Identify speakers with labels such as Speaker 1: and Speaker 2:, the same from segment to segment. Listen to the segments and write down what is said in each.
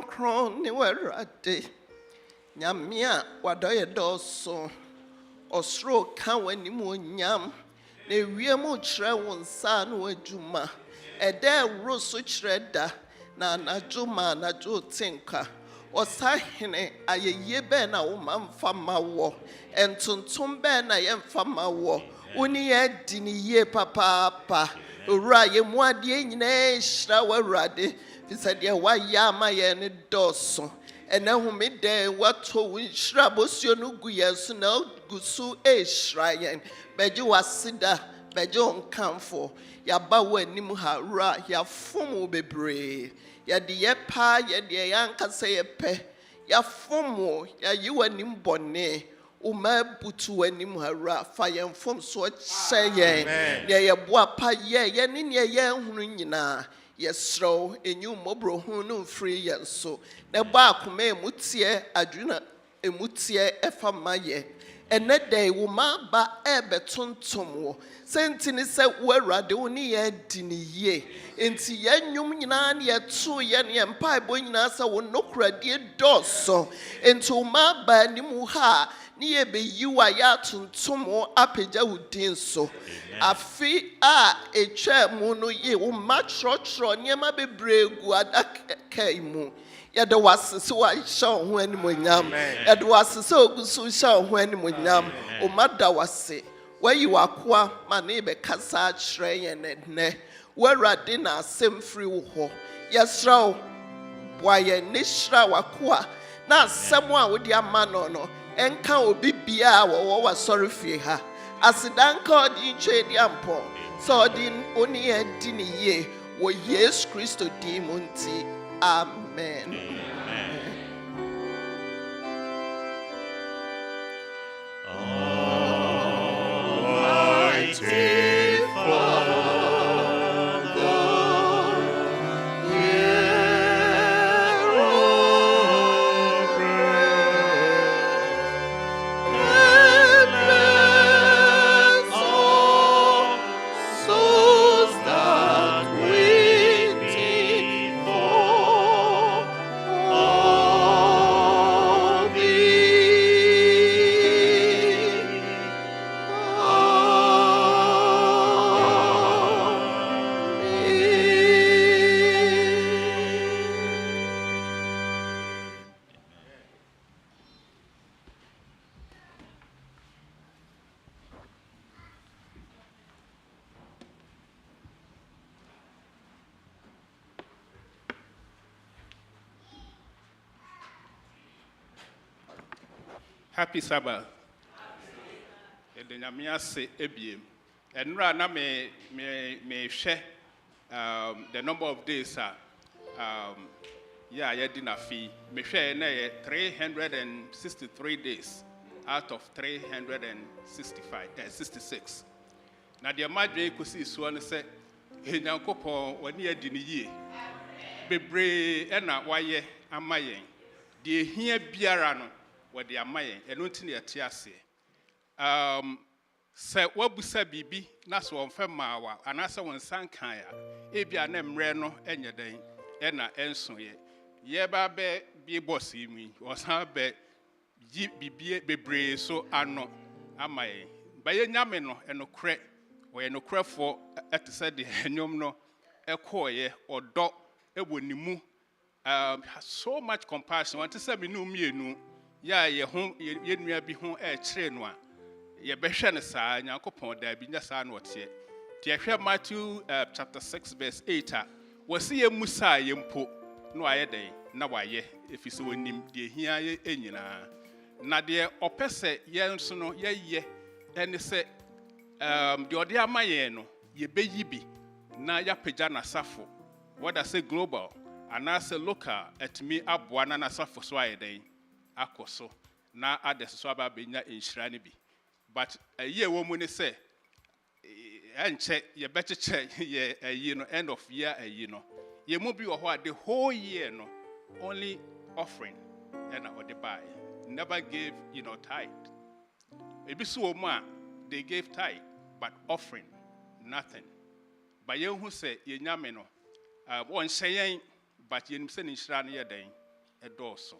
Speaker 1: Kron ni werade nyamia wadoye doso osro ka wanimu nyam na wiemu kire wonsa na wadwuma ede roso kire da na anadwuma na jotinka osahene ayeye be na wo mamfa mawo entontom be na yemfa mawo uni ye diniye papa owura ye mu ade nyina hira werade fisade wa yama ye ne doso ena humide wato winhira bosio no gu yesu na gusu ehira yen beje wasida beje onkamfo yaba wanim ha ra ya fomu bebre ya de ye pa ye de yankasa ye pe ya fomu ya yiwanim bone uma butu wanim ha ra fa ye fom so cheyen ye ye boa pa ye ne ne ye hunu nyina yesro enyu mobro hu no free yenso na ba akoma emutie adwuna emutie efama ye ene day wo ma ba ebetontom wo sentini se werade wo ni ye diniye enti yennwum nyina na ye to ye ne mpa ebo nyina sa wo nokrade doso enti wo ma ba nimu ha ni ye be yiwa ya tuntum apagya wudin so afi a etwa mu no ye wo matrotro niema bebregu adaka imu ya de wasese wa hye ho animonyam ya de wasese ogusu hye ho animonyam o mada wase wayi wakoa ma na be kasa akire ye ne warade na asem free wo ho yesra boa ye ne hira wakoa na asem a wo di ama no enka obi bia wo wasori fie ha asidanka odi nche di ampo so di oni edi ni ye wo Yesu Kristo di munti amen.
Speaker 2: Happy Sabbath. The Namia say ebiem. And na me share the number of days yeah dinner fee. Me share 363 days out of 366. Now the madre kusi so say Nyankopon wani adini ye. Bebre na waye amayen. De hia biara no what the amayen and until the tiase. Say what busa bibi, Naso on Femawa, and answer one sankaya, Ebia nem reno, and your day, and a enso ye. Yeba be bossy me, was her be brave so anno amaye. By a yameno and no crack, where no crack for at the said the henyomno, a coye or dog, a wunimu. Has so much compassion. Want to say me no me no. Ya ye home ye nua bi ho e kire no a ye behwe ne saa Nyankopon da bi nya saa no tie tie hwe Matthew chapter 6 verse 8 a wose ye musa ye mpo no aye den na waye efise wonim de hia ye enyina na de opese ye nso no ye ye ene se de ode amaye no ye beyi bi na ya pagya na safo what I say global and I say local at me aboa na safo so aye den akɔ na ade so aba benya enhyira ne bi. But a year woman say enche ye becheche ye end of year ye mo bi the whole year no only offering and or the buy never gave tithe. Ebi so they gave tithe but offering nothing. But ye who say ye nyame no one say but ye nimse ni hira no ye den edoso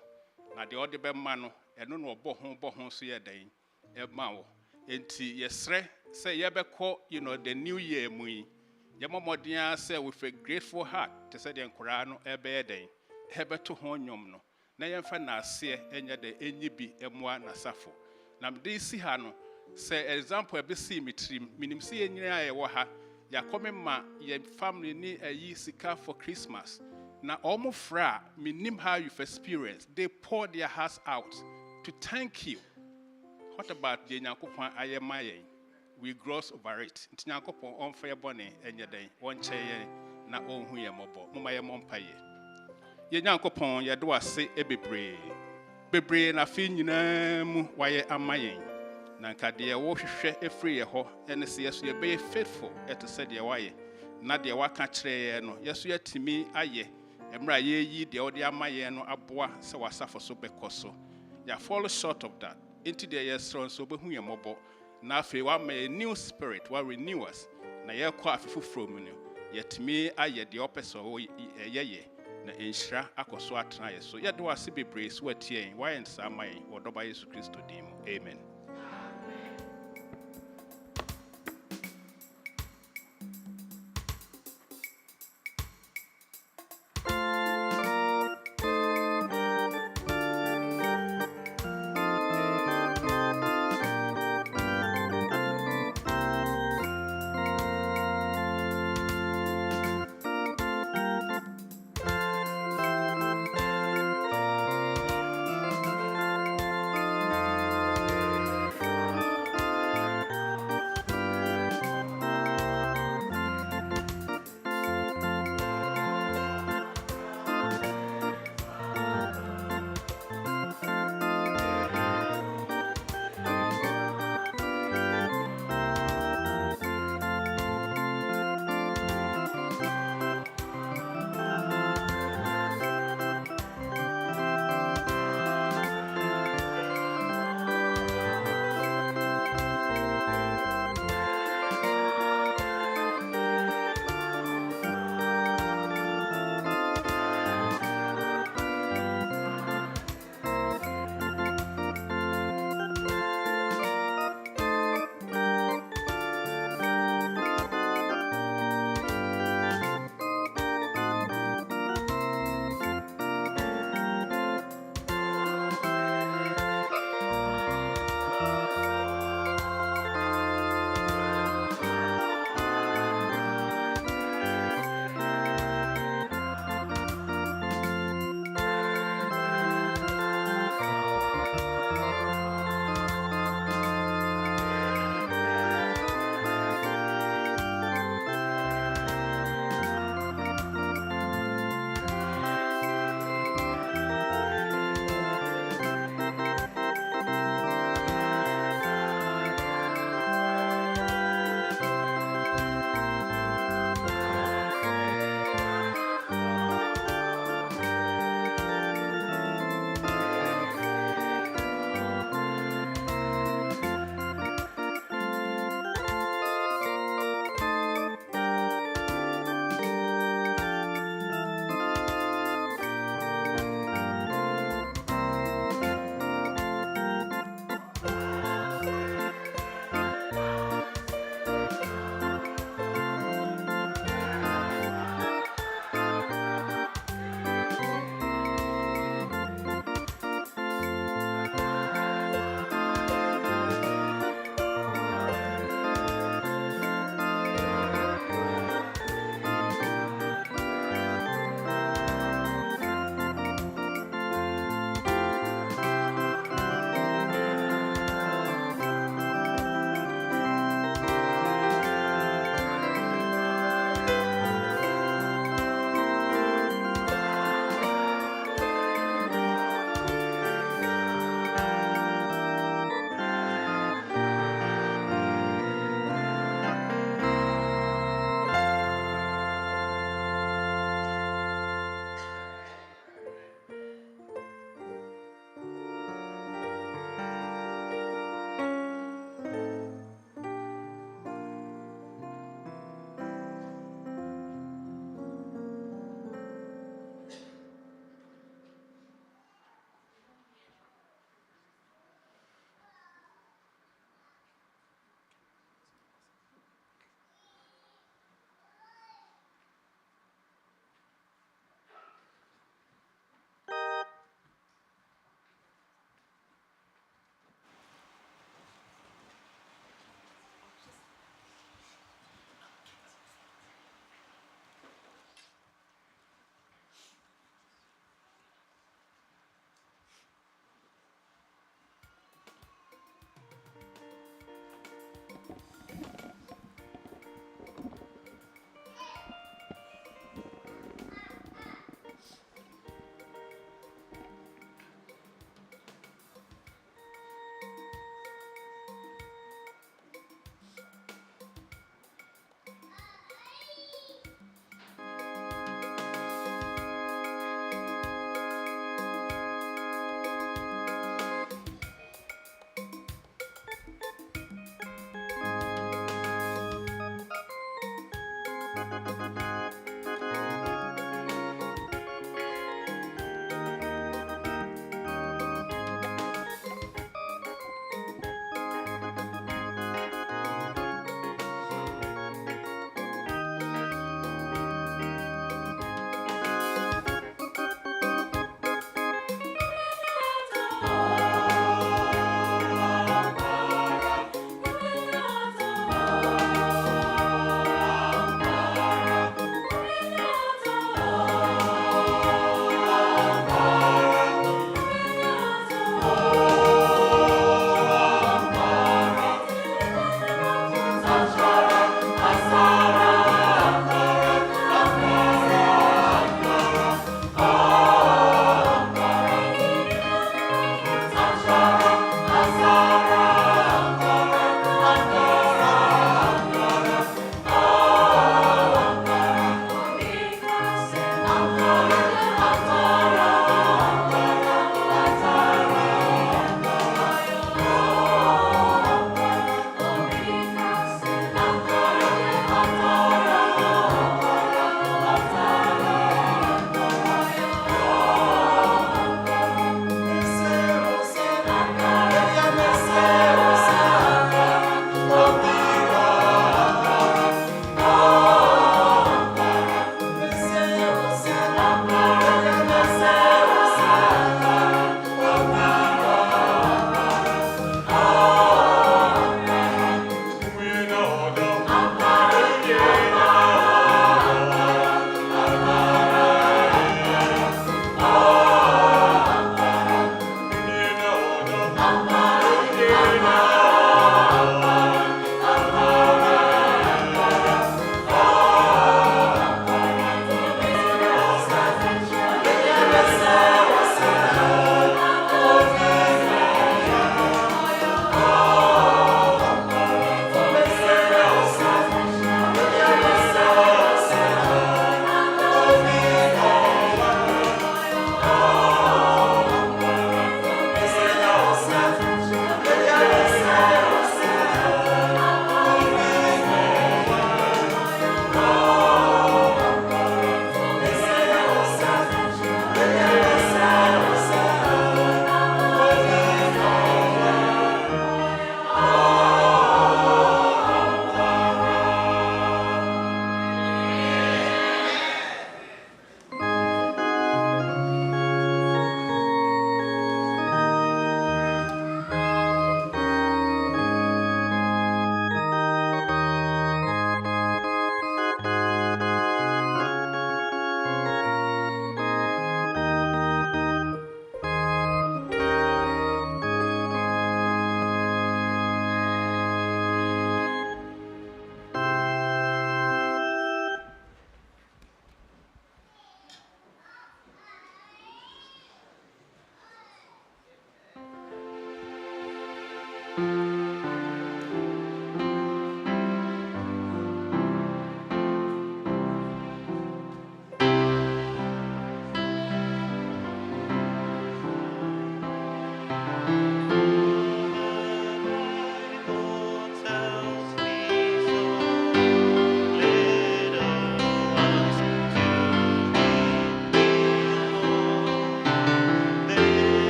Speaker 2: na de ode be ma no eno no bo ho so ye den e ma wo enti yesre say ye beko the new year mu yi ye momodia say with a grateful heart to say the nkora no e be den e beto ho nwom no na ye mfa na ase enye de enyi bi emua na safo na mde si ha no say example e be see mitrim minim si ye nyina ye wo ha ya come ma ye family ni ayi sika for Christmas. Now, almost fra, minim how you've experienced. They pour their hearts out to thank you. What about the Nyankopon ayemaye? We gross over it. Nyankopon on fire bonnet and your day. One chair na on who ye mobo. Mama ye mompaye. Ye Nyankopon ya do say e bebre. Bebre na fi nyina mu waye amaye. Na nka de wo hwehwe efri ye ho ene se yeso ye be faithful et said ye waye. Na de waka kire no yeso yatimi aye. Emra ye yi de odi amaye no aboa se wasafo so bekoso. Ya fall short of that. Into the year strong so be hu ye mobo. Na afi wa me new spirit wa renew us. Na ye kwa afifu from you. Yetimi aye de opeso ye na enhira akoso atena ye so. Ye do ase bebre so atie why en samaye wodoba Yesu Kristo dim. Amen.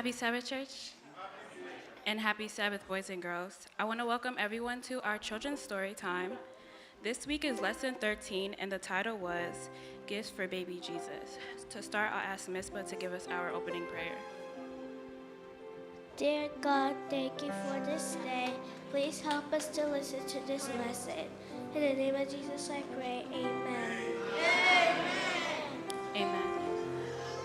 Speaker 3: Happy Sabbath, Church, and happy Sabbath, boys and girls. I want to welcome everyone to our children's story time. This week is lesson 13, and the title was Gifts for Baby Jesus. To start, I'll ask Misbah to give us our opening prayer.
Speaker 4: Dear God, thank you for this day. Please help us to listen to this lesson. In the name of Jesus, I pray. Amen.
Speaker 3: Amen.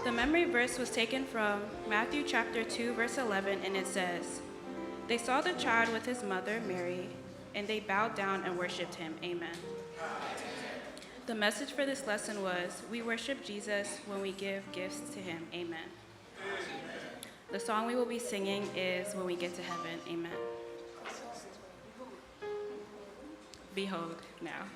Speaker 3: The memory verse was taken from Matthew chapter 2, verse 11, and it says, "They saw the child with his mother, Mary, and they bowed down and worshiped him." Amen. The message for this lesson was, we worship Jesus when we give gifts to him. Amen. The song we will be singing is When We Get to Heaven. Amen. Behold now.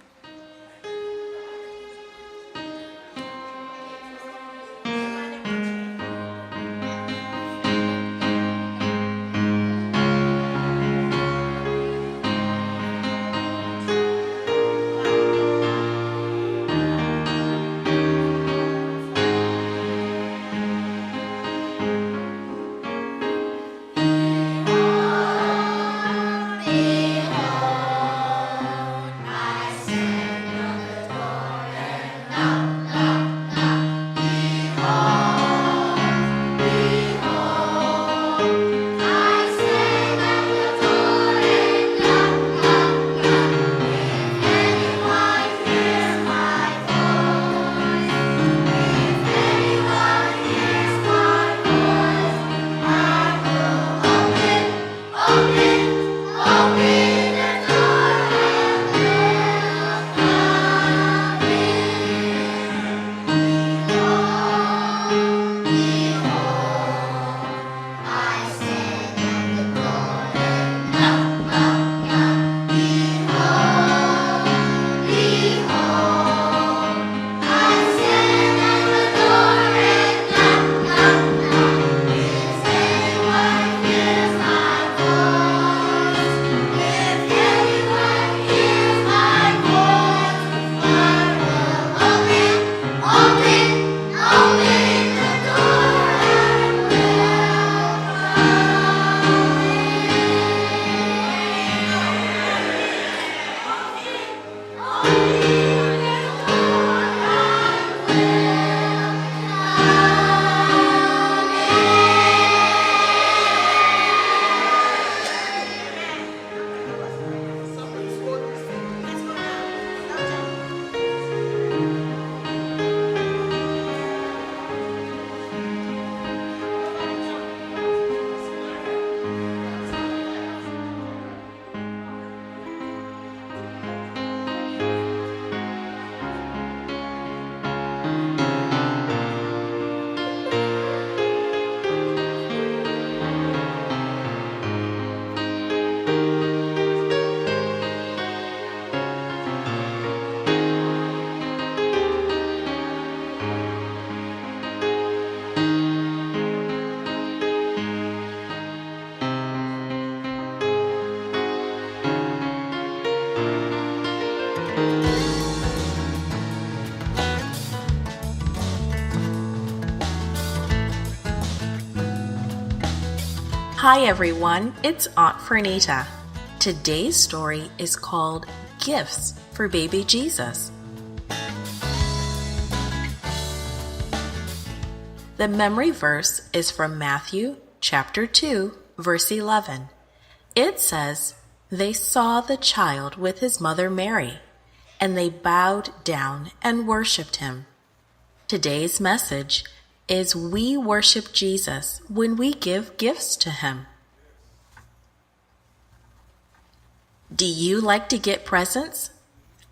Speaker 4: I say
Speaker 5: Hi everyone, it's Aunt Fernita. Today's story is called Gifts for Baby Jesus. The memory verse is from Matthew chapter 2, verse 11. It says, "They saw the child with his mother Mary, and they bowed down and worshipped him." Today's message is we worship Jesus when we give gifts to him. Do you like to get presents?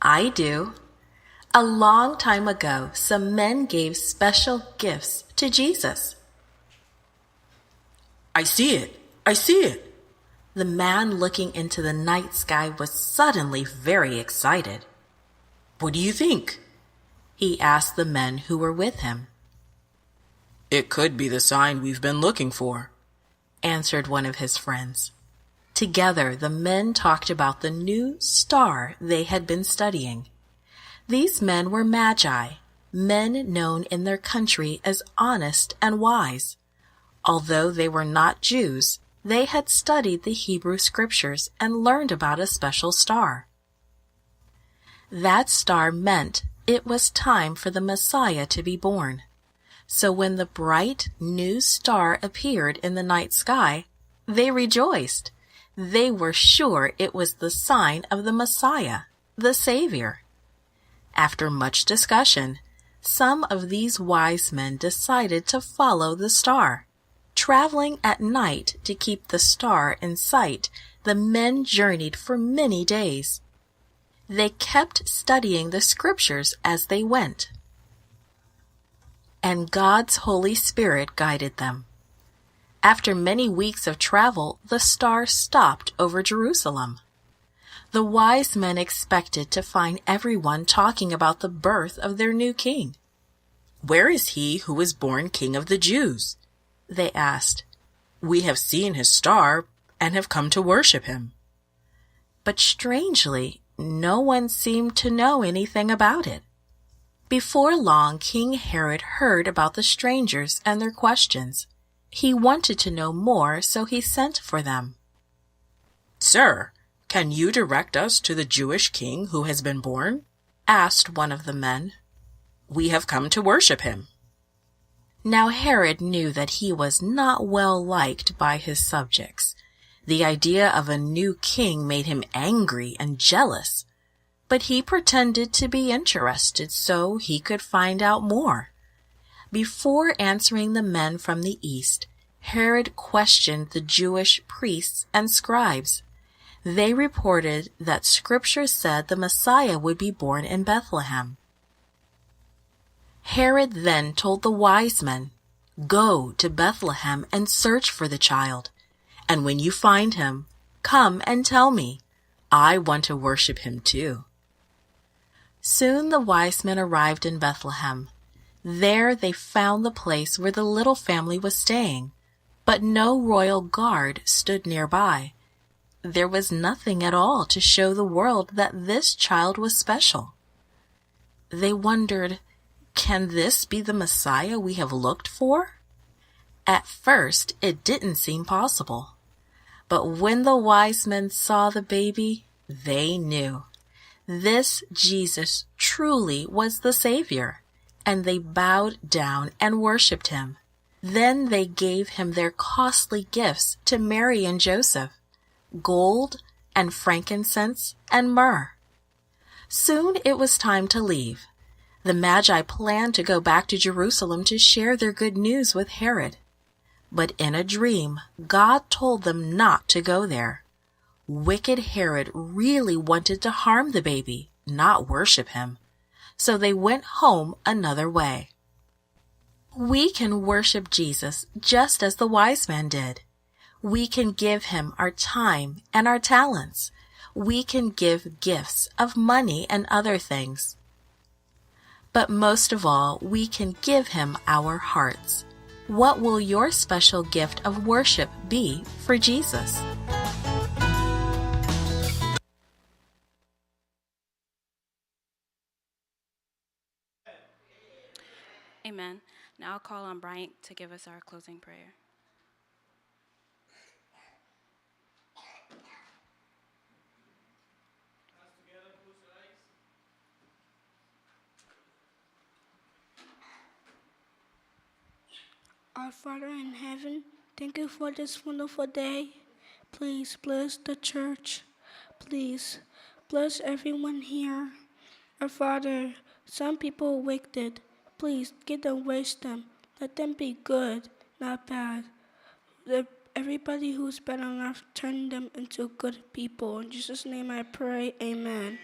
Speaker 5: I do. A long time ago, some men gave special gifts to Jesus. I see it. I see it. The man looking into the night sky was suddenly very excited. What do you think? He asked the men who were with him. It could be the sign we've been looking for, answered one of his friends. Together, the men talked about the new star they had been studying. These men were magi, men known in their country as honest and wise. Although they were not Jews, they had studied the Hebrew scriptures and learned about a special star. That star meant it was time for the Messiah to be born. So when the bright new star appeared in the night sky, they rejoiced. They were sure it was the sign of the Messiah, the Savior. After much discussion, some of these wise men decided to follow the star. Traveling at night to keep the star in sight, the men journeyed for many days. They kept studying the scriptures as they went. And God's Holy Spirit guided them. After many weeks of travel, the star stopped over Jerusalem. The wise men expected to find everyone talking about the birth of their new king. "Where is he who was born King of the Jews?" they asked. "We have seen his star and have come to worship him." But strangely, no one seemed to know anything about it. Before long, King Herod heard about the strangers and their questions. He wanted to know more, so he sent for them. "Sir, can you direct us to the Jewish king who has been born?" asked one of the men. "We have come to worship him." Now Herod knew that he was not well liked by his subjects. The idea of a new king made him angry and jealous. But he pretended to be interested so he could find out more. Before answering the men from the east, Herod questioned the Jewish priests and scribes. They reported that Scripture said the Messiah would be born in Bethlehem. Herod then told the wise men, "Go to Bethlehem and search for the child, and when you find him, come and tell me. I want to worship him too." Soon the wise men arrived in Bethlehem. There they found the place where the little family was staying, but no royal guard stood nearby. There was nothing at all to show the world that this child was special. They wondered, can this be the Messiah we have looked for? At first, it didn't seem possible. But when the wise men saw the baby, they knew. This Jesus truly was the Savior, and they bowed down and worshipped him. Then they gave him their costly gifts to Mary and Joseph, gold and frankincense and myrrh. Soon it was time to leave. The Magi planned to go back to Jerusalem to share their good news with Herod. But in a dream, God told them not to go there. Wicked Herod really wanted to harm the baby, not worship him. So they went home another way. We can worship Jesus just as the wise man did. We can give him our time and our talents. We can give gifts of money and other things. But most of all, we can give him our hearts. What will your special gift of worship be for Jesus?
Speaker 3: Amen. Now I'll call on Bryant to give us our closing prayer.
Speaker 4: Our Father in heaven, thank you for this wonderful day. Please bless the church. Please bless everyone here. Our Father, some people are wicked. Please give them wisdom. Let them be good, not bad. Let everybody who's bad on earth, turn them into good people. In Jesus' name I pray, amen.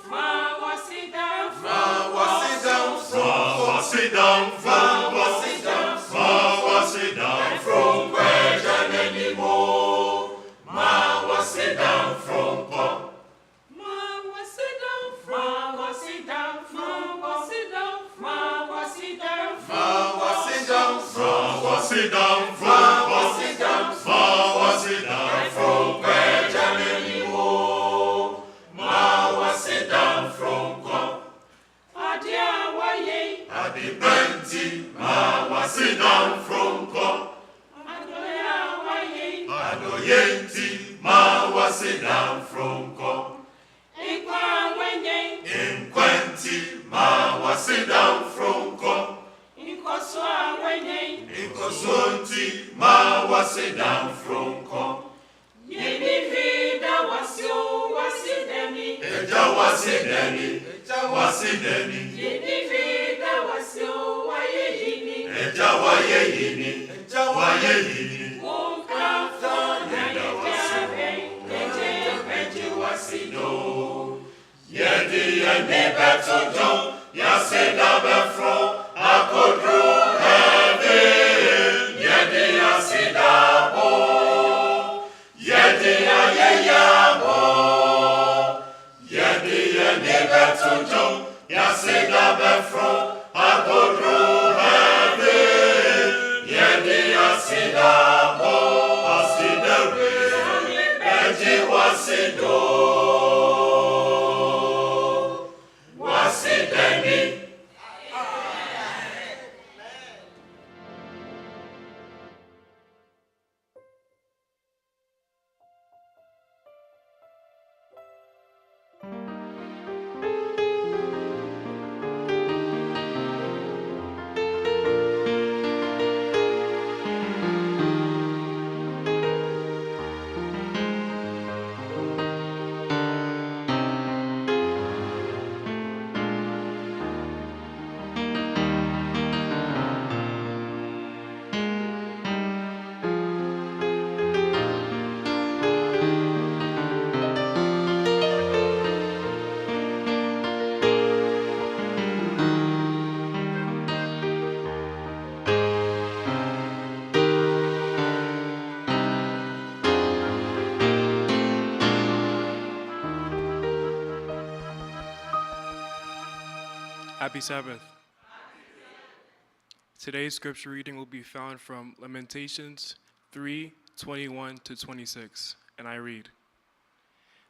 Speaker 6: Fra, sit down from where Jan anymore. Ma was sit down from pop. Ma was sit down from. Ma was sit down from. Ma was sit down. Ma was sit down from. Ma was sit down from. Ma was sit down from. Ma was sit down from. Ma was sit down from where Jan anymore. Ma was sit down from pop. Adia waye. Adi benti. Ma was sit down from pop. Adoyenti, ma was sit down from co. Inquenti, ma was sit down from co. Incosonti, ma was sit down from co. Yeni vida was yo, was it demi. Eja was it demi, eja was it demi. Yeni vida was yo, wa ye yini. Eja wa ye yini, eja wa ye yini. Yedi yeni beto John, yaseda befro, akodru heaven. Yedi yaseda bo, yedi ayeya bo. Yedi yeni beto John, yaseda befro, akodru heaven. Yedi yaseda bo, asida re, eji wasido.
Speaker 7: Happy Sabbath. Today's scripture reading will be found from Lamentations 3:21-26, and I read,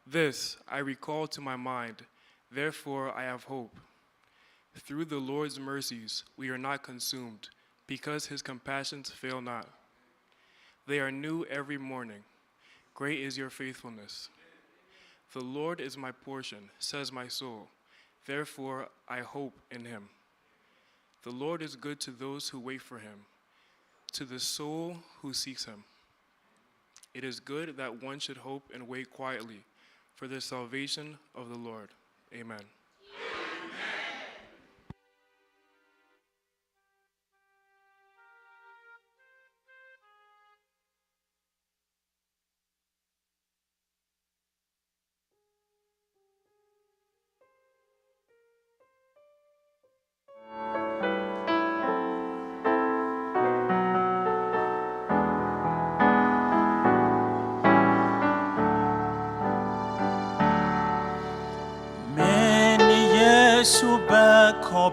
Speaker 7: "This I recall to my mind, therefore I have hope. Through the Lord's mercies we are not consumed, because his compassions fail not. They are new every morning. Great is your faithfulness. The Lord is my portion, says my soul. Therefore, I hope in him. The Lord is good to those who wait for him, to the soul who seeks him. It is good that one should hope and wait quietly for the salvation of the Lord." Amen.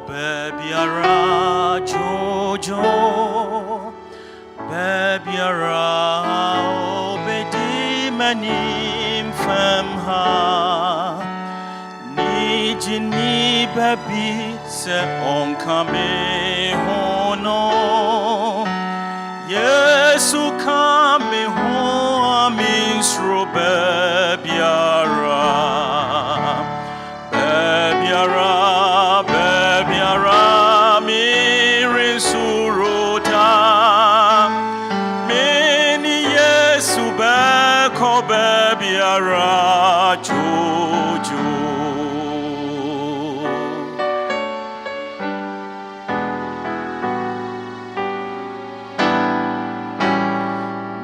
Speaker 8: Bebiara Jojo, Bebiara Obedi Manim Femha, Nijini Babi se onkame hono, Yesu kame ho amisro Bebiara, Bebiara. Bebiara Jojo,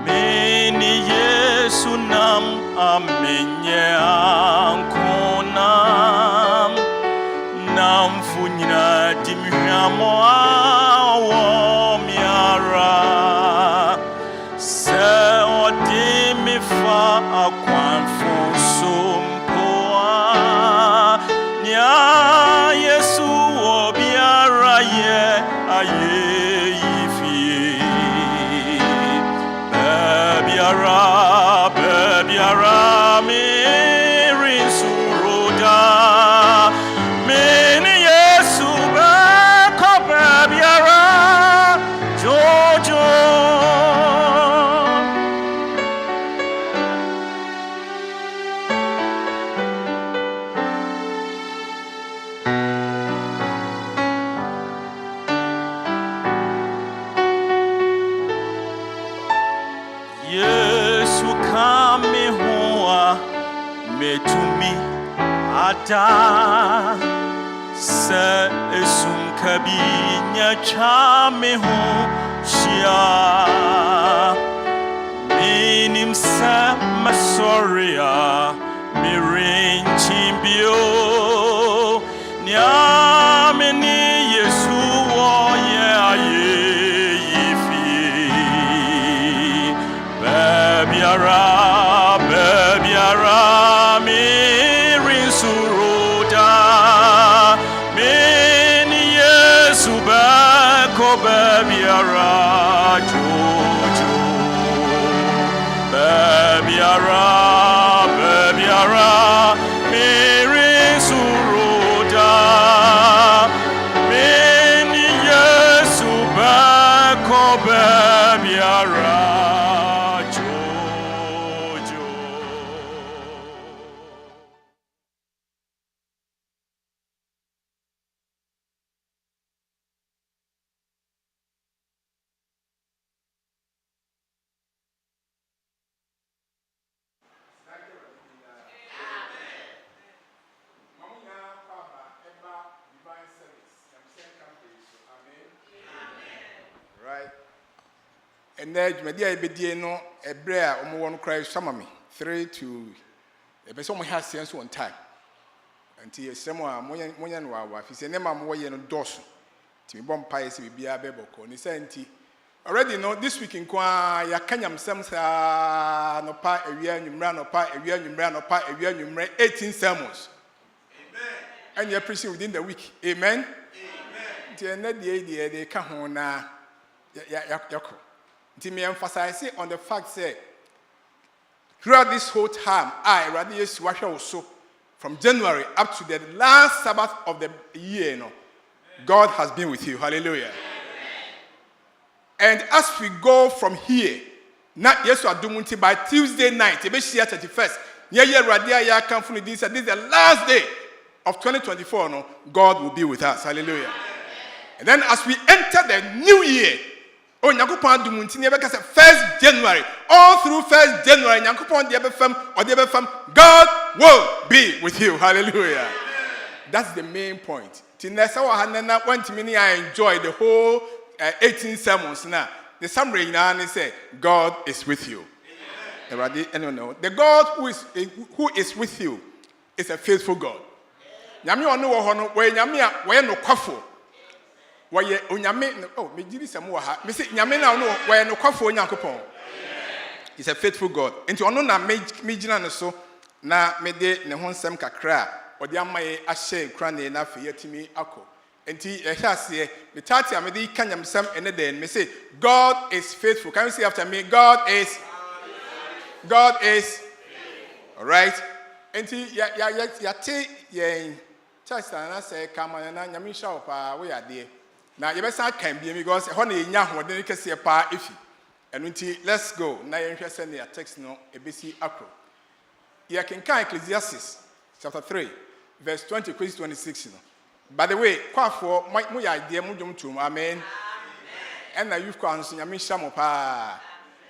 Speaker 8: meni Yesu nam amenye ankonam nam funyina dimhamo miara se odimi fa akwanfo sompoa nya Yesu obiara ye aye ifie bebiara mirin suroda mini Yesu beko bebiara jojo Yesu kame hoa metumi ata se esum kabinya chame ho shia minim sa masoria mirin chimbio nyame ni Yesu wo ye aye bebiara mirin suroda mini Yesu beko bebiara jojo bebiara mirin suroda mini Yesu beko bebiara
Speaker 9: And then, my dear, no, a brea, one cry, some of me, 3 to a person has sense one time. Until someone, Moyan, wife, is a name I'm way in Dawson. To be bomb pies, be a bebo, and he already know this week in Kwa, Yakanyam Samsa, no pa, a year, you ran, no pa, a year, you ran, no pa, a year, you ran 18 sermons. Amen. And you're preaching within the week. Amen. Amen. The end of the idea, they come on now. To me emphasize on the fact that throughout this whole time, I rather use also from January up to the last Sabbath of the year, God has been with you. Hallelujah. And as we go from here, not yes, we are doing it by Tuesday night, 31st. This is the last day of 2024. God will be with us. Hallelujah. And then as we enter the new year, oh, Nyankopon dumunti ne beka say 1st January, all through 1st January, Nyankopon de befam, God will be with you. Hallelujah. Amen. That's the main point. Tinesa wa hanena want me I enjoy the whole 18 sermons now. The summary now say God is with you. Amen. The God who is with you is a faithful God. Nyame ono wo ho no we nyame a we no kwafo. Why onyame oh me giri sem wo ha me say nyame na no why no kwafo onyankopon. He's a faithful God. Enti ono na me gina no so na me de ne ho nsem kakra o de amaye ahye kra ne na fe yatimi akọ. Enti ehase me tati am de kanyam sem ene den me say God is faithful. Can you say after me? God is all right. Enti ya te yen church na say come na nyame sha pa we ade. Now, you better can be because honey, Yahoo, then you can see a pa iffy. And let's go. Now, you're interested in your text, no, ABC Acro. You can count Ecclesiastes chapter 3, verse 20, 26. By the way, quite for my idea, Mujum to amen. And now you've gone to Yamin Shamopa.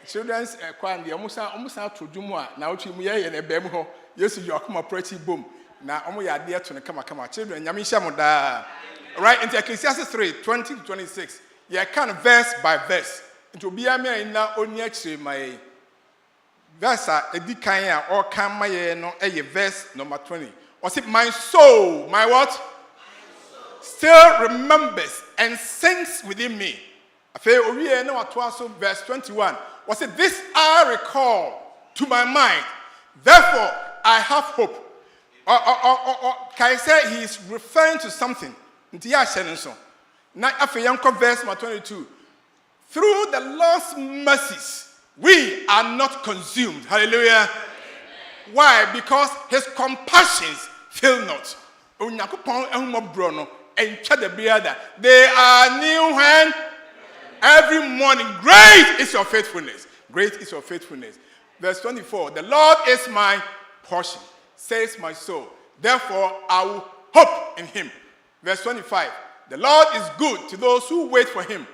Speaker 9: Children's quite almost out to Jumwa. Now, to me, and a bemo, yes, you are come a pretty boom. Now, only idea to come, children, Yamin Shamoda. Right into Ecclesiastes 3, 20 to 26. You can verse by verse. It will be a mere now only actually my verse a decaya or come my no a verse number 20. Or say my soul, my what? still remembers and sings within me. Verse 21. Was it this I recall to my mind? Therefore, I have hope. Can I say he is referring to something? Now, after verse 22. Through the Lord's mercies, we are not consumed. Hallelujah. Why? Because his compassions fail not. They are new when every morning. Great is your faithfulness. Great is your faithfulness. Verse 24. The Lord is my portion, says my soul. Therefore, I will hope in him. Verse 25. The Lord is good to those who wait for him,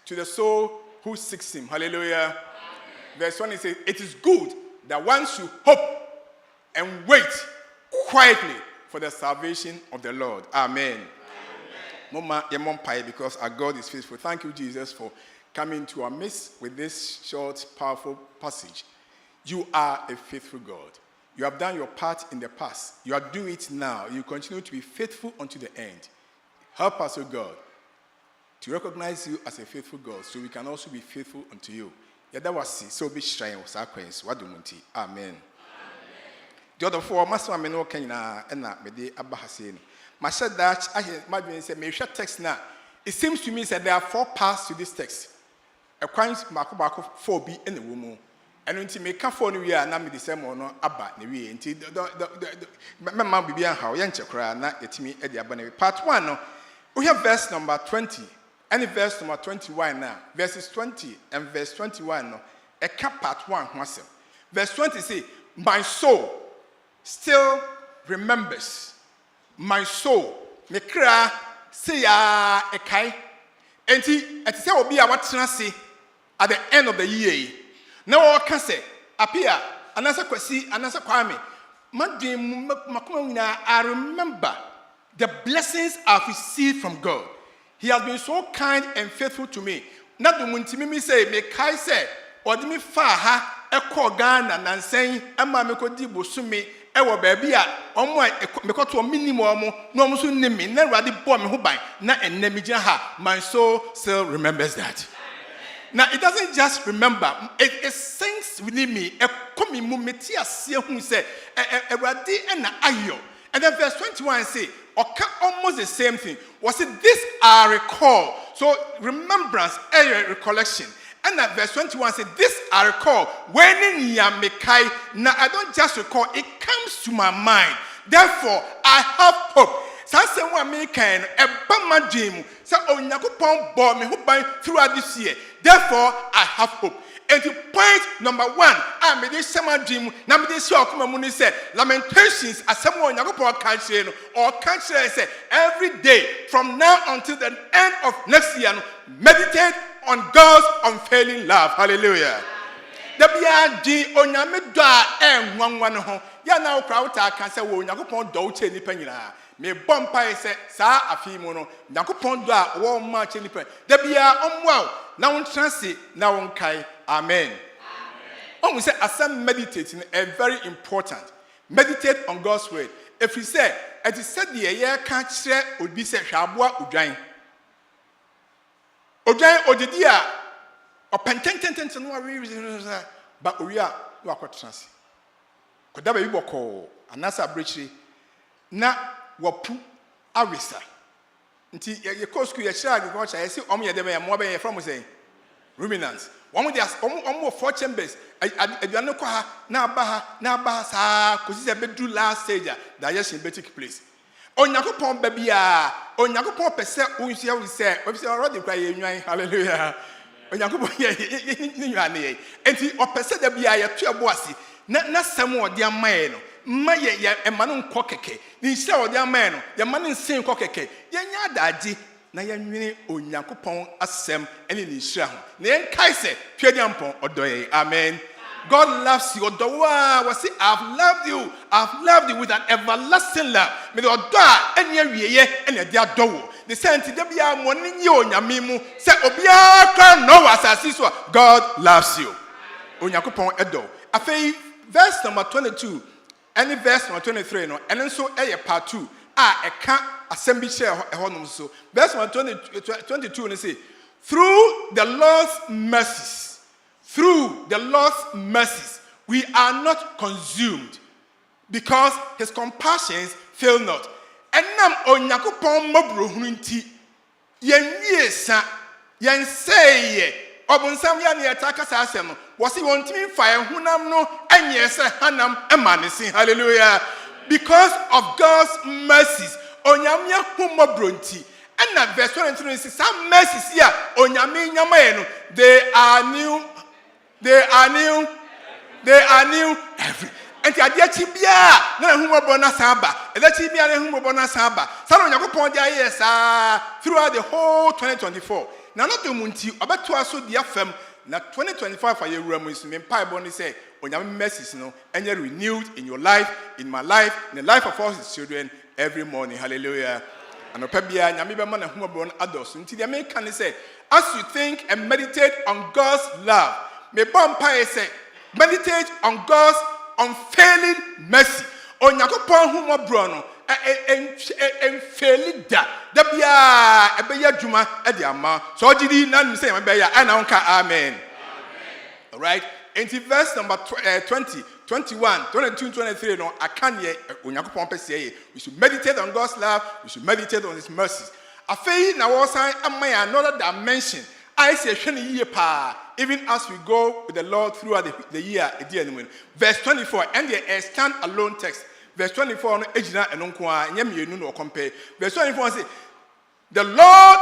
Speaker 9: to the soul who seeks him. Hallelujah. Amen. Verse 20 says, it is good that one should hope and wait quietly for the salvation of the Lord. Amen. Mama, because our God is faithful. Thank you, Jesus, for coming to our midst with this short, powerful passage. You are a faithful God. You have done your part in the past. You are doing it now. You continue to be faithful unto the end. Help us, O God, to recognize you as a faithful God, so we can also be faithful unto you. So be shrine was our queens. What do you Amen. The other four, Master Ameno Kenya and Mede Abahasin. My said that I might say, may share text now. It seems to me that there are 4 parts to this text. A queens Marco 4b in the woman. And until me come for New Year, now me the same or no about the way. Until the mamma be how young chakra, not get me at the abandoned. Part 1, we have verse number 20. And verse number 21 now. Verses 20 and verse 21 no. A cap part 1 was verse 20 say, my soul still remembers. My soul. Me cry say a kai. And it say will be our say at the end of the year. Now I can say, Appiah, another question, another kwame. I remember the blessings I've received from God. He has been so kind and faithful to me. Not the Muntimimi say, me kai say, or the me fa a call Ghana and saying, Emma Mekodi Busumi, Ewa Babia, or more, because to a minimum, no Musu Nimi, never the bomb who by, not a Nemijaha. My soul still remembers that. Now, it doesn't just remember, it sinks within me. A komi mumetia see who say, a radi and ayo. And then verse 21 say, almost the same thing. Was it this I recall? So, remembrance, recollection. And then verse 21 said, this I recall. When in Yamekai, now I don't just recall, it comes to my mind. Therefore, I have hope. Sanse wa me kan e ba ma dream say Onyankopon bore me hoban throughout this year. Therefore I have hope. And the point number 1, I made this summer dream na me dey show akoma mu ni say Lamentations asem wa Onyankopon kan kire no or kan kire say every day from now until the end of next year meditate on God's unfailing love. Hallelujah. The bia di onyame do a enwanwa no ho ya na okra wuta kan say wo Onyankopon do che ni pa nyina. Me bompa say sa afimu no Nyankopon do a wo ma che nipa da bia omwa na won transi na won kai amen. Amen. Say asem meditating is very important. Meditate on God's word. If you say it is said the year can kire obi say hwaboa odwan odidi a opentententen no we ba oria wa kwatransi koda ba bi boko anasa brechi na wapu awisa nti ye ko school ye share agriculture ye see omo ye dem ye mo be ye from say ruminants omo 4 chambers aduane ko ha na aba sa ko si se bedu last stage digestion be take place Onyankopon ba bia Onyankopon pese unhia we say we say already kwa ye nwan hallelujah Onyankopon ye nwan ye enti opese da bia ye to eboase na sam o de amaye no ma ye emanu nkọ keke ni sha o de amaye no ye ma ne nsin nkọ keke ye nya adaji na ye nwini Onyankopon asem ene ni hira ho na ye kai se twedi ampon odoye amen. God loves you. Was say, I've loved you with an everlasting love. Me the oda enya wiye enya dia dowo. The senti de bia mo ni onyamimu say obia kan no asasi so God loves you. Onyankopon edo. Afei verse number 22 and verse number 23 no and so part 2. eka assembly share ehonum so. Verse 22 and say, through the Lord's mercies, we are not consumed, because his compassions fail not. Enam Onyankopɔn mmɔborɔ hunu nti yenwie sa yenseye obunsam ya ne yɛtaka saa asɛm no wɔse wɔntimi fa ehunam no anyɛ sɛ hanam ɛma ne sin. Hallelujah. Because of God's mercies onyame hu mmɔborɔ nti. And verse 23 says, some mercies here onyame nyamae no they are new every. And adia chibia na hu mmɔborɔ na saba eda chibia na hu mmɔborɔ na saba sanu Onyankopɔn dia yes throughout the whole 2024. Na no do munti obeto aso dia fam na 2025 for yewura mu isu me mpaebɔ ne say onyame mercies no enye renewed in your life, in my life, in the life of all his children every morning. Hallelujah. And opebia nyame be ma na hu mmɔborɔ no adɔso nti dia me kan say, as you think and meditate on God's love, me bɔ mpae say meditate on God's unfailing mercy. Onyankopɔn hu mmɔborɔ no enfeli da bia ebeya dwuma e di ama so ogidi na nim say ebeya ana onka amen. All right, into verse number 20, 21, 22, 23 no akanye Onyankopɔn pese ye we should meditate on God's love, we should meditate on his mercies. Afei na wo san amaya another dimension I say hwe ne yie pa even as we go with the Lord throughout the year. Verse 24 and the stand alone text. Verse 24 no ejina enonko a nyamienu no compare. Verse 24 say, the Lord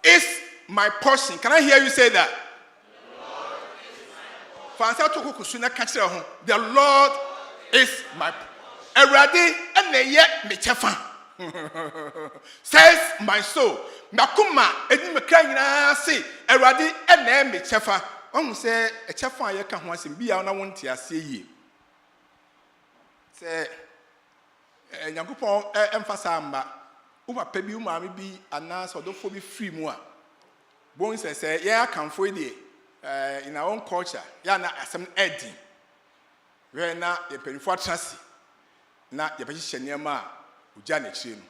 Speaker 9: is my portion. Can I hear you say that? The Lord is my Erade eneye mechefa. Says my soul. Nakuma edi mekra nyina say Erade eneye mechefa. On say echefa ye ka ho asem bia na wonte ase yi. Say Nyankopɔn emphasize mba uma pebi uma me bi ana so dofo bi free mu a bon say ye akamfo ide in our own culture ya na asem edi we na ye penifo atrase na ye behihye niam a uja na chire no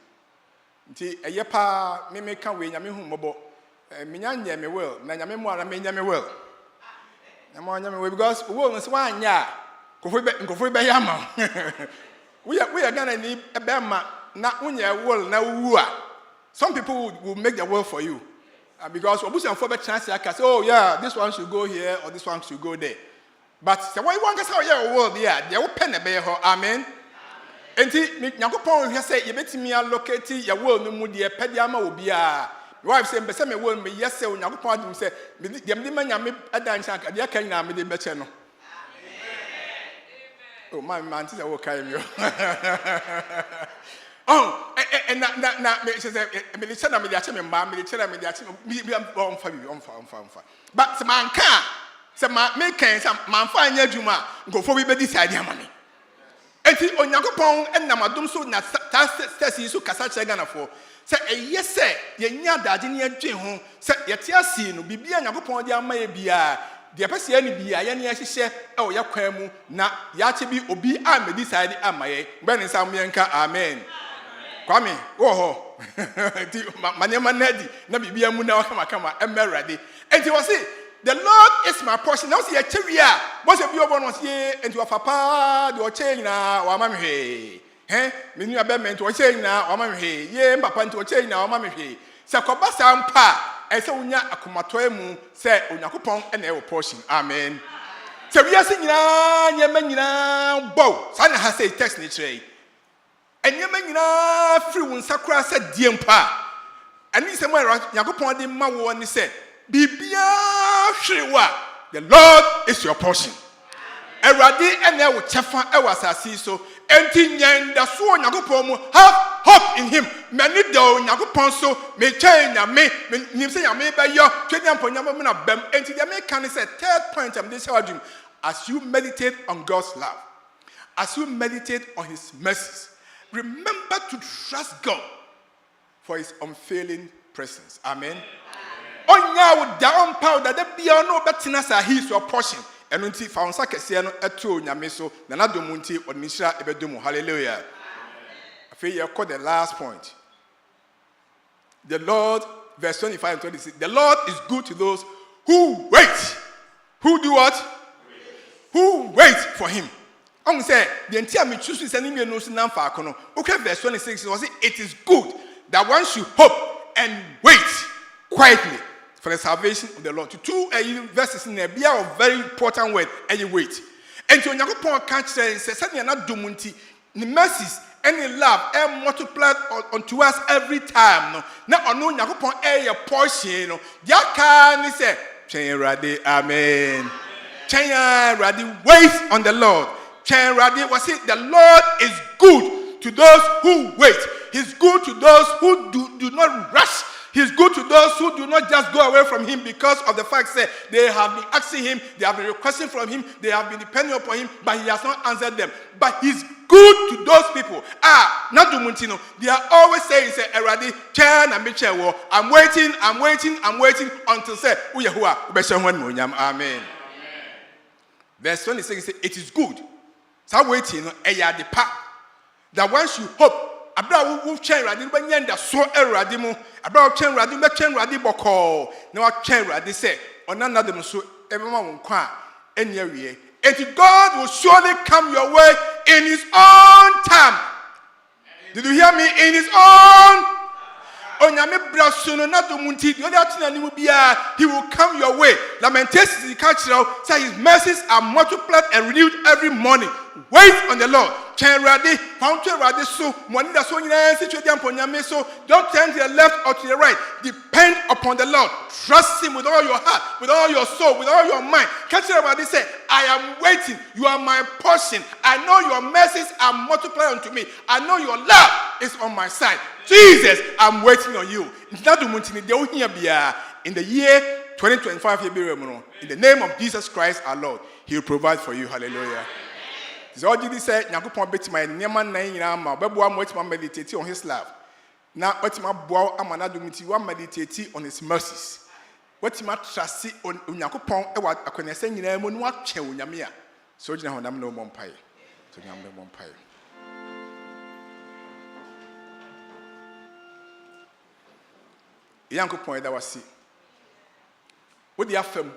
Speaker 9: nti eye pa me ka we nyame hu mbobo menya nya me well na nyame mu ara menya me well na mo nya me well because we will say anya nkofo be ya ma we are gonna need a bema na unya will na wu. Some people will make the will for you because obusan for be chance I can say, oh yeah, this one should go here or this one should go there. But say why you want to say your will there? They will pen a be ho. Amen. Enti Nyankopɔn hwe say ye betimi allocate your will no mu de pedia ma obi a. Wife say be me will me yes say Nyankopɔn adum say dem de manya me adancha ka de aka nyina me de beche no. Oh, my man, this is what came you. Oh, and na me say me the chana me the ache me mba me the chana me the ache me on fa. But man can say me can say man fa anya dwuma go for we be decide am me. Enti Onyankopɔn enam adom so na test so kasa che Ghana for say eye say ye nya dade ne adwen ho say ye te asi no bibia Onyankopɔn de ama ye bia the person ni bia ya ne ahihye e o yakwan mu na ya che bi obi a me decide amaye gbe ne sam yenka amen. Kwame wo ho ti manema nadi na bibia mu na wakama emerade enti wo say the Lord is my portion. Now see a cheria was a bi obo no see enti papa de o che nyina wa ma me hwe me nua be me enti o che nyina wa ma me hwe ye papa enti o che nyina wa ma me hwe se koba sampa ese unya akomato mu se Onyankopɔn ena e wo portion. Amen. Se wi ase nyina nyema nyina bow sa na ha say text ni kire enyema nyina free wo nsakura se die mpa ani se mo Onyankopɔn de ma wo ni se bibia hwewa the Lord is your portion. Erade ena wo chefa e wasasi so enti nyanda so Onyankopɔn mu have hope in him. Many do Onyankopɔn so me change me nim say nyame be yo twedi amponya me na bam enti the me can say third point am this how dream as you meditate on God's love, as you meditate on his mercies, remember to trust God for his unfailing presence. Amen. Onya wo down powder the bia no betina sa he is your portion. Eno nti fa onsa kese no eto nyame so na nadomu nti odinhira ebedomu. Hallelujah. feel you call the last point. The Lord, verse 25 and 26. The Lord is good to those who wait. Who do what? Who wait for him. I'm say the entire me choose to send him no sin for kono. Okay, verse 26 was it is good that one should hope and wait quietly for the salvation of the Lord. To two verses in there, be a very important word, and you wait. And to Yakupon catch and say, Sanya not dumunti, the mercies and the love and multiplied unto us every time. No, now on no Yakupon a portion. No, Yakan say, Chanya Radi, Amen. Chanya Radi, wait on the Lord. Chanya Radi was it, the Lord is good to those who wait. He's good to those who do not rush. He's good to those who do not just go away from him because of the fact that they have been asking him, they have been requesting from him, they have been depending upon him, but he has not answered them. But he's good to those people. Not to Muntino. They are always saying, say, Eradi, I'm waiting until say, Uyahua, Amen. Verse 26 says, it is good. So waiting, that one should hope. Abra wo chen rade ba nyanda so erade mu abra wo chen rade ba chen rade boko na wa chen rade say onana dem so ebema won kwa enya wie and God will surely come your way in his own time. Did you hear me? In his own onyame braso no na do munti the other thing ani mu bia he will come your way. Lamentations catch say his mercies are multiplied and renewed every morning. Wait on the Lord. Chen radi, found to radi so money that so so don't turn to the left or to the right. Depend upon the Lord. Trust him with all your heart, with all your soul, with all your mind. Catch it about this say, I am waiting. You are my portion. I know your mercies are multiplied unto me. I know your love is on my side. Jesus, I'm waiting on you. In the year 2025, in the name of Jesus Christ our Lord, he will provide for you. Hallelujah. So Jesus said, "Nyakopon betima nneman nan nyina ma beboa mo betima meditate on his love. Na betima boa amana domiti wa meditate on his mercies. Betima trust on Nyakopon e wa akwanese nyina mu no atwe onyame a. So gina honam no mompai. So nyambe mompai. Yankopon da wasi. What the afem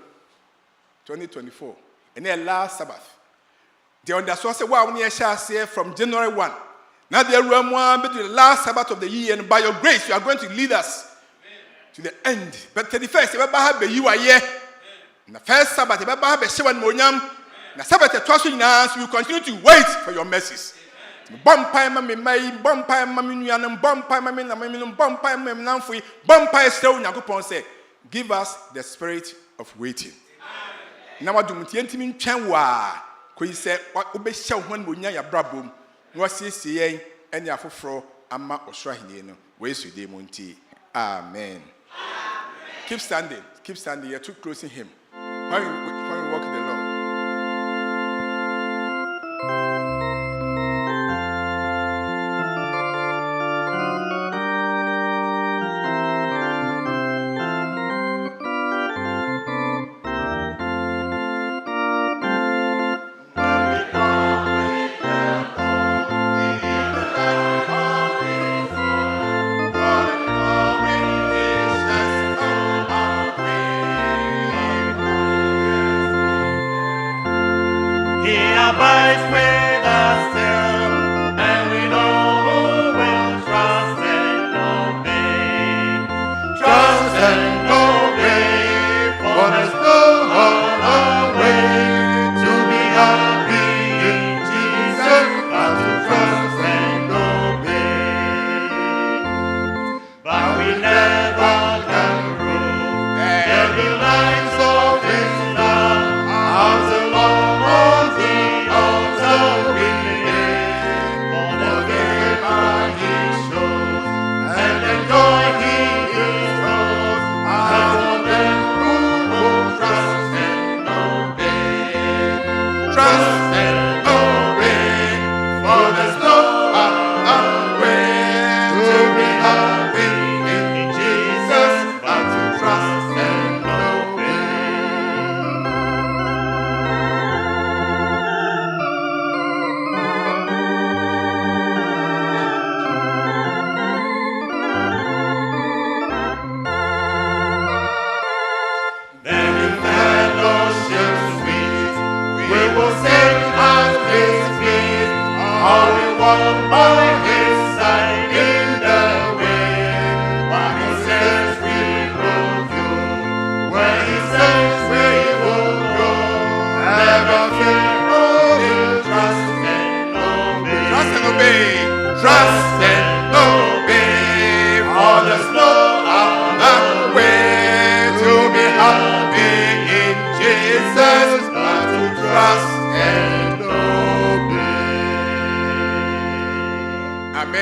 Speaker 9: 2024 and the last Sabbath. They understood say, wow, we shall say from January 1. Now the room between the last Sabbath of the year, and by your grace, you are going to lead us to the end. But 31st, you are here. And the first Sabbath, you have 7 Monyam. The Sabbath, we will continue to wait for your mercies. Give us the spirit of waiting. Now, I do he said, what will be shown when we ya brabum, was he and ya for Amma or Shrahino, ways with Demonti. Amen. Keep standing, you're too close in him. When we walk in the Lord.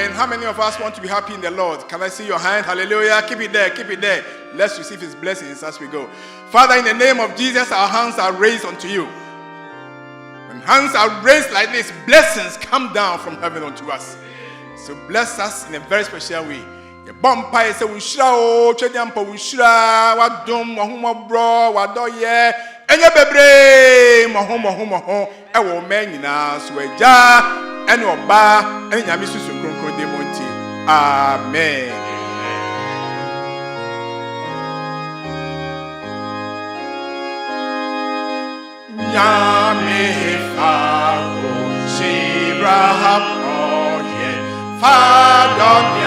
Speaker 9: Amen. How many of us want to be happy in the Lord? Can I see your hand? Hallelujah. Keep it there. Keep it there. Let's receive his blessings as we go. Father, in the name of Jesus, our hands are raised unto you. When hands are raised like this, blessings come down from heaven unto us. So bless us in a very special way. The bumpire say we shra o chediampo we shra wadom mohuma bro wadoye enye bebre mohom e wo men nyina so agya ene oba ene nyame susu kronkron de monti. Amen. Nyame fa o shira oye fa do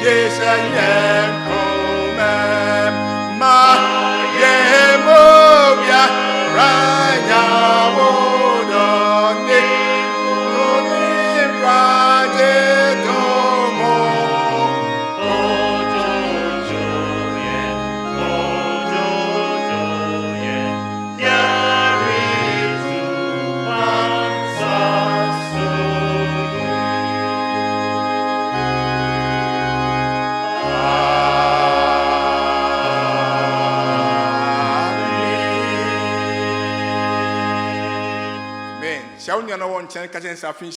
Speaker 9: Yes, I am coming. My Yemovia, Raya, Wodone, Rajedomo. Shall we know one chance?